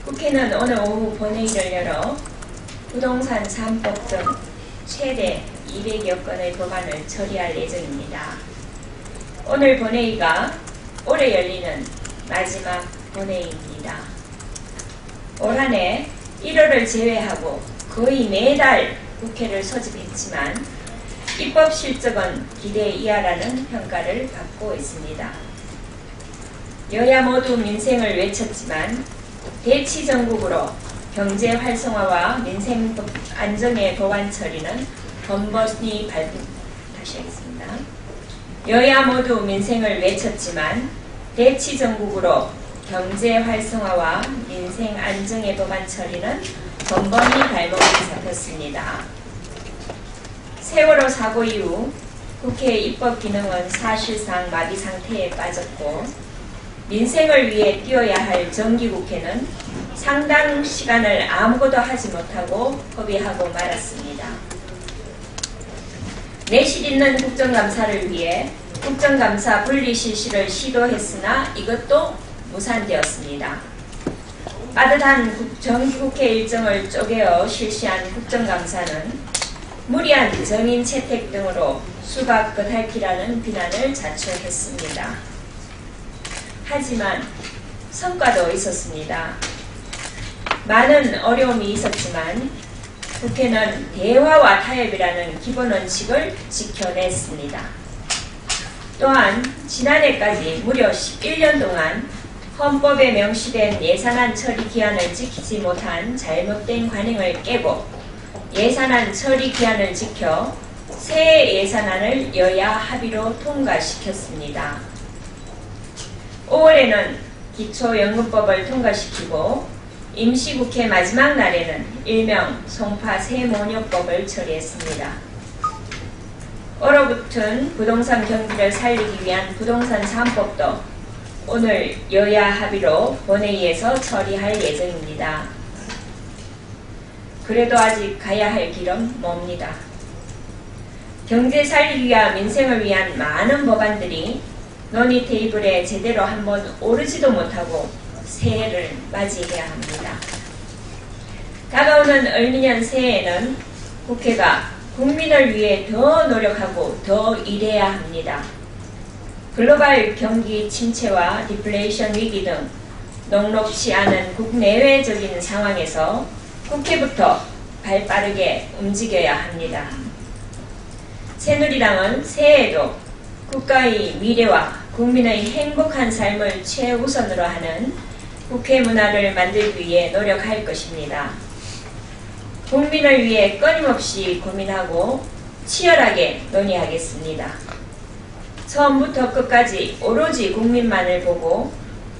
국회는 오늘 오후 본회의를 열어 부동산 3법 등 최대 200여 건의 법안을 처리할 예정입니다. 오늘 본회의가 올해 열리는 마지막 본회의입니다. 올 한 해 1월을 제외하고 거의 매달 국회를 소집했지만 입법 실적은 기대 이하라는 평가를 받고 있습니다. 여야 모두 민생을 외쳤지만 대치 전국으로 경제 활성화와 민생 안정의 법안 처리는 번번이 다시 하겠습니다. 여야 모두 민생을 외쳤지만 대치 전국으로 경제 활성화와 민생 안정의 법안 처리는 번번이 발목이 잡혔습니다. 세월호 사고 이후 국회 입법 기능은 사실상 마비 상태에 빠졌고 민생을 위해 뛰어야 할 정기국회는 상당 시간을 아무것도 하지 못하고 허비하고 말았습니다. 내실 있는 국정감사를 위해 국정감사 분리 실시를 시도했으나 이것도 무산되었습니다. 빠듯한 정기국회 일정을 쪼개어 실시한 국정감사는 무리한 정인 채택 등으로 수박 겉핥기라는 비난을 자초했습니다. 하지만 성과도 있었습니다. 많은 어려움이 있었지만 국회는 대화와 타협이라는 기본 원칙을 지켜냈습니다. 또한 지난해까지 무려 11년 동안 헌법에 명시된 예산안 처리 기한을 지키지 못한 잘못된 관행을 깨고 예산안 처리 기한을 지켜 새 예산안을 여야 합의로 통과시켰습니다. 5월에는 기초연금법을 통과시키고 임시국회 마지막 날에는 일명 송파 세모녀법을 처리했습니다. 얼어붙은 부동산 경기를 살리기 위한 부동산 3법도 오늘 여야 합의로 본회의에서 처리할 예정입니다. 그래도 아직 가야 할 길은 멉니다. 경제 살리기와 민생을 위한 많은 법안들이 논의 테이블에 제대로 한번 오르지도 못하고 새해를 맞이해야 합니다. 다가오는 을미년 새해에는 국회가 국민을 위해 더 노력하고 더 일해야 합니다. 글로벌 경기 침체와 디플레이션 위기 등 녹록지 않은 국내외적인 상황에서 국회부터 발빠르게 움직여야 합니다. 새누리당은 새해에도 국가의 미래와 국민의 행복한 삶을 최우선으로 하는 국회 문화를 만들기 위해 노력할 것입니다. 국민을 위해 끊임없이 고민하고 치열하게 논의하겠습니다. 처음부터 끝까지 오로지 국민만을 보고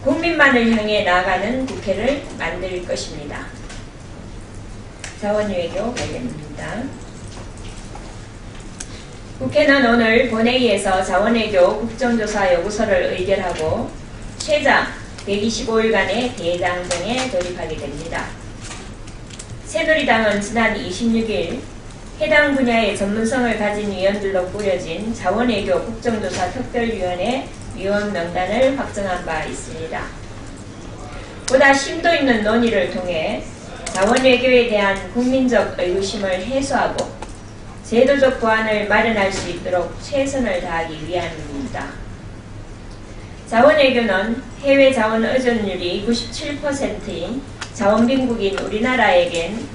국민만을 향해 나아가는 국회를 만들 것입니다. 자원외교 관련입니다. 국회는 오늘 본회의에서 자원외교 국정조사 요구서를 의결하고 최장 125일간의 대장 등에 돌입하게 됩니다. 새누리당은 지난 26일 해당 분야의 전문성을 가진 위원들로 꾸려진 자원외교 국정조사 특별위원회 위원 명단을 확정한 바 있습니다. 보다 심도 있는 논의를 통해 자원외교에 대한 국민적 의구심을 해소하고 제도적 보완을 마련할 수 있도록 최선을 다하기 위함입니다. 자원외교는 해외 자원 의존율이 97%인 자원빈국인 우리나라에겐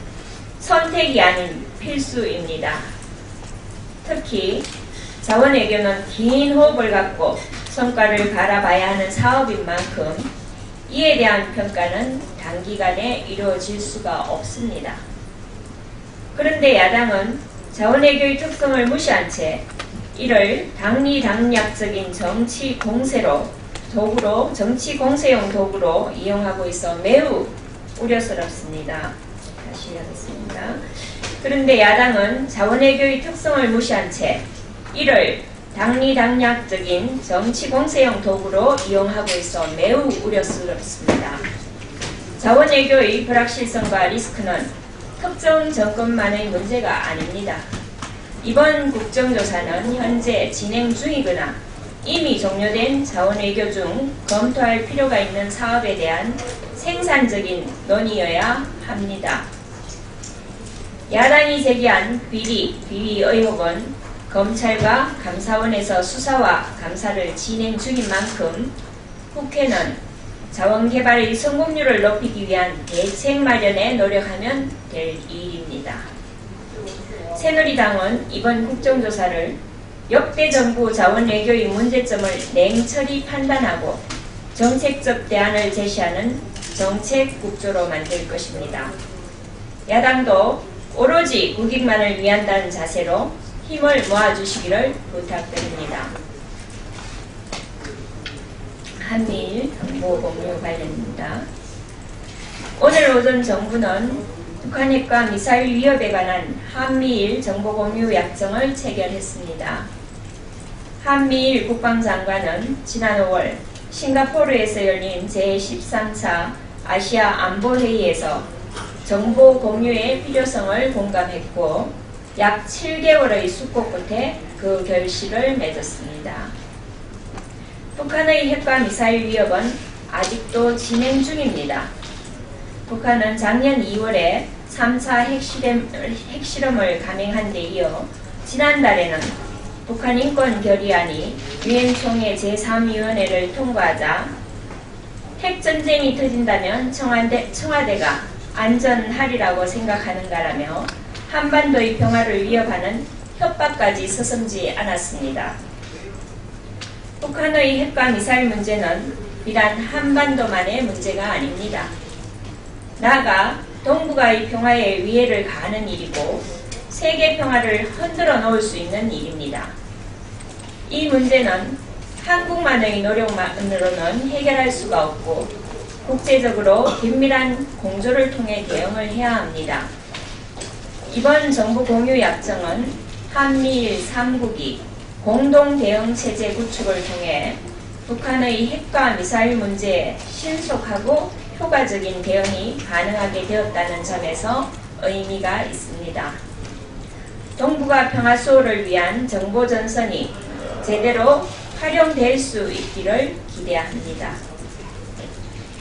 선택이 아닌 필수입니다. 특히 자원외교는 긴 호흡을 갖고 성과를 바라봐야 하는 사업인 만큼 이에 대한 평가는 단기간에 이루어질 수가 없습니다. 그런데 야당은 자원외교의 특성을 무시한 채 이를 당리당략적인 정치 공세용 도구로 이용하고 있어 매우 우려스럽습니다. 다시 하겠습니다. 그런데 야당은 자원외교의 특성을 무시한 채 이를 당리당략적인 정치 공세용 도구로 이용하고 있어 매우 우려스럽습니다. 자원외교의 불확실성과 리스크는 특정 정권만의 문제가 아닙니다. 이번 국정조사는 현재 진행 중이거나 이미 종료된 자원외교 중 검토할 필요가 있는 사업에 대한 생산적인 논의여야 합니다. 야당이 제기한 비리 의혹은 검찰과 감사원에서 수사와 감사를 진행 중인 만큼 국회는 자원개발의 성공률을 높이기 위한 대책 마련에 노력하면 될 일입니다. 새누리당은 이번 국정조사를 역대 정부 자원외교의 문제점을 냉철히 판단하고 정책적 대안을 제시하는 정책국조로 만들 것입니다. 야당도 오로지 국익만을 위한다는 자세로 힘을 모아주시기를 부탁드립니다. 한미일 정보 공유 관련입니다. 오늘 오전 정부는 북한 핵과 미사일 위협에 관한 한미일 정보 공유 약정을 체결했습니다. 한미일 국방장관은 지난 5월 싱가포르에서 열린 제13차 아시아 안보회의에서 정보 공유의 필요성을 공감했고 약 7개월의 숙고 끝에 그 결실을 맺었습니다. 북한의 핵과 미사일 위협은 아직도 진행 중입니다. 북한은 작년 2월에 3차 핵실험을 감행한 데 이어 지난달에는 북한 인권 결의안이 유엔 총회 제3위원회를 통과하자 핵전쟁이 터진다면 청와대가 안전하리라고 생각하는가라며 한반도의 평화를 위협하는 협박까지 서슴지 않았습니다. 북한의 핵과 미사일 문제는 비단 한반도만의 문제가 아닙니다. 나아가 동북아의 평화에 위해를 가하는 일이고 세계 평화를 흔들어 놓을 수 있는 일입니다. 이 문제는 한국만의 노력만으로는 해결할 수가 없고 국제적으로 긴밀한 공조를 통해 대응을 해야 합니다. 이번 정보 공유 약정은 한미일 3국이 공동 대응 체제 구축을 통해 북한의 핵과 미사일 문제에 신속하고 효과적인 대응이 가능하게 되었다는 점에서 의미가 있습니다. 동북아 평화 수호를 위한 정보 전선이 제대로 활용될 수 있기를 기대합니다.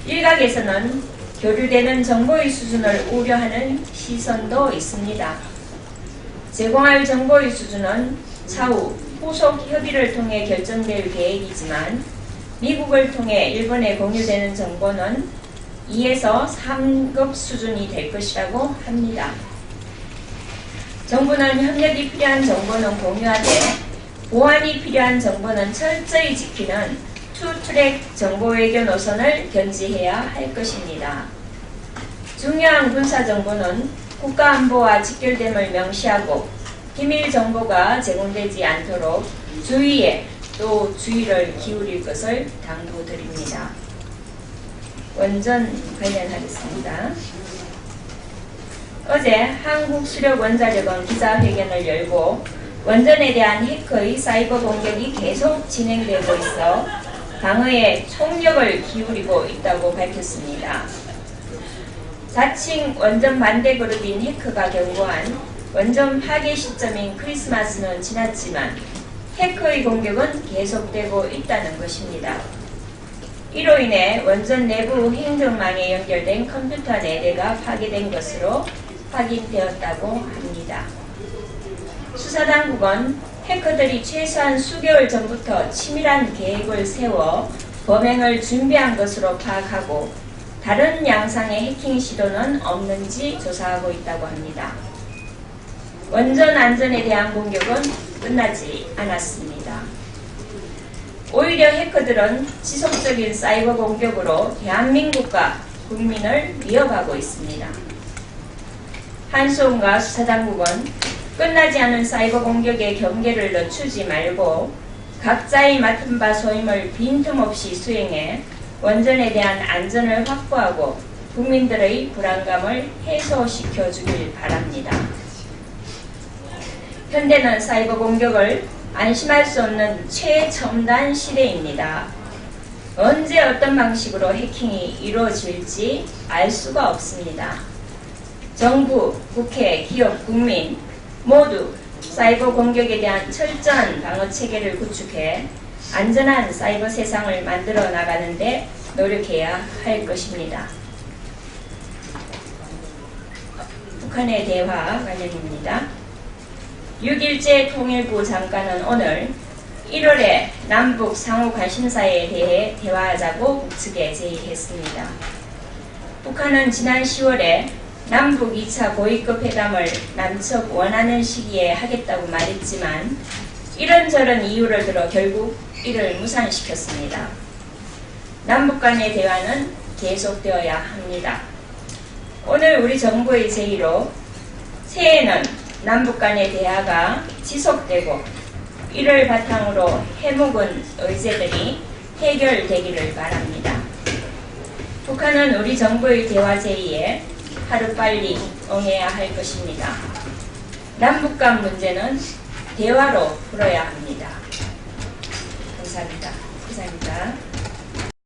일각에서는 교류되는 정보의 수준을 우려하는 시선도 있습니다. 제공할 정보의 수준은 차후 후속 협의를 통해 결정될 계획이지만 미국을 통해 일본에 공유되는 정보는 2에서 3급 수준이 될 것이라고 합니다. 정부는 협력이 필요한 정보는 공유하되 보안이 필요한 정보는 철저히 지키는 투트랙 정보외교 노선을 견지해야 할 것입니다. 중요한 군사정보는 국가안보와 직결됨을 명시하고 기밀 정보가 제공되지 않도록 주의에 또 주의를 기울일 것을 당부드립니다. 원전 관련하겠습니다. 어제 한국수력원자력은 기자회견을 열고 원전에 대한 해커의 사이버 공격이 계속 진행되고 있어 방어에 총력을 기울이고 있다고 밝혔습니다. 자칭 원전 반대 그룹인 해커가 경고한 원전 파괴 시점인 크리스마스는 지났지만 해커의 공격은 계속되고 있다는 것입니다. 이로 인해 원전 내부 행정망에 연결된 컴퓨터 4대가 파괴된 것으로 확인되었다고 합니다. 수사당국은 해커들이 최소한 수개월 전부터 치밀한 계획을 세워 범행을 준비한 것으로 파악하고 다른 양상의 해킹 시도는 없는지 조사하고 있다고 합니다. 원전 안전에 대한 공격은 끝나지 않았습니다. 오히려 해커들은 지속적인 사이버 공격으로 대한민국과 국민을 위협하고 있습니다. 한수원과 수사당국은 끝나지 않은 사이버 공격의 경계를 늦추지 말고 각자의 맡은 바 소임을 빈틈없이 수행해 원전에 대한 안전을 확보하고 국민들의 불안감을 해소시켜 주길 바랍니다. 현대는 사이버 공격을 안심할 수 없는 최첨단 시대입니다. 언제 어떤 방식으로 해킹이 이루어질지 알 수가 없습니다. 정부, 국회, 기업, 국민 모두 사이버 공격에 대한 철저한 방어 체계를 구축해 안전한 사이버 세상을 만들어 나가는 데 노력해야 할 것입니다. 북한의 대화 관련입니다. 6.일제 통일부 장관은 오늘 1월에 남북 상호 관심사에 대해 대화하자고 북측에 제의했습니다. 북한은 지난 10월에 남북 2차 고위급 회담을 남측 원하는 시기에 하겠다고 말했지만 이런저런 이유를 들어 결국 이를 무산시켰습니다. 남북 간의 대화는 계속되어야 합니다. 오늘 우리 정부의 제의로 새해에는 남북 간의 대화가 지속되고 이를 바탕으로 해묵은 의제들이 해결되기를 바랍니다. 북한은 우리 정부의 대화 제의에 하루빨리 응해야 할 것입니다. 남북 간 문제는 대화로 풀어야 합니다. 감사합니다. 이상입니다.